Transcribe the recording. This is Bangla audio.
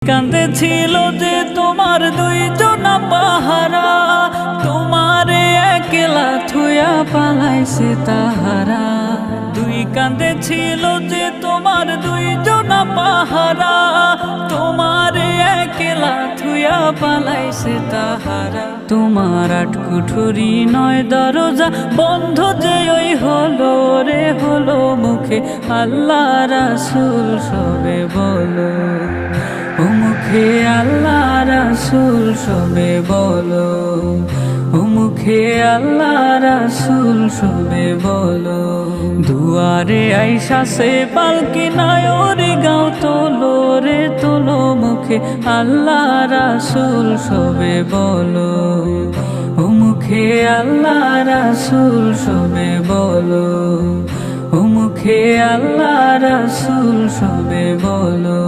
কাঁধে ছিল যে তোমার দুইজনা পাহারা, তোমারে একলা থুয়া পালাইছে তাহারা। দুই কাঁধে ছিল যে তোমার দুইজনা পাহারা, তোমারে একলা থুয়া পালাইছে তাহারা। তোমার আট কুঠুরি নয় দরজা বন্ধ যে ওই হলো রে হলো, মুখে আল্লাহ রাসূল সবে বলো, ও মুখে আল্লাহ রাসূল সবে বলো, ও মুখে আল্লাহ রাসূল সবে বলো। দুয়ারে আইসা সে পালকি নয় ওরে গাও তোলো রে তোলো, মুখে আল্লাহ রাসূল সবে বলো, ও মুখে আল্লাহ রাসূল সবে বলো, ও মুখে আল্লাহ রাসূল সবে বলো।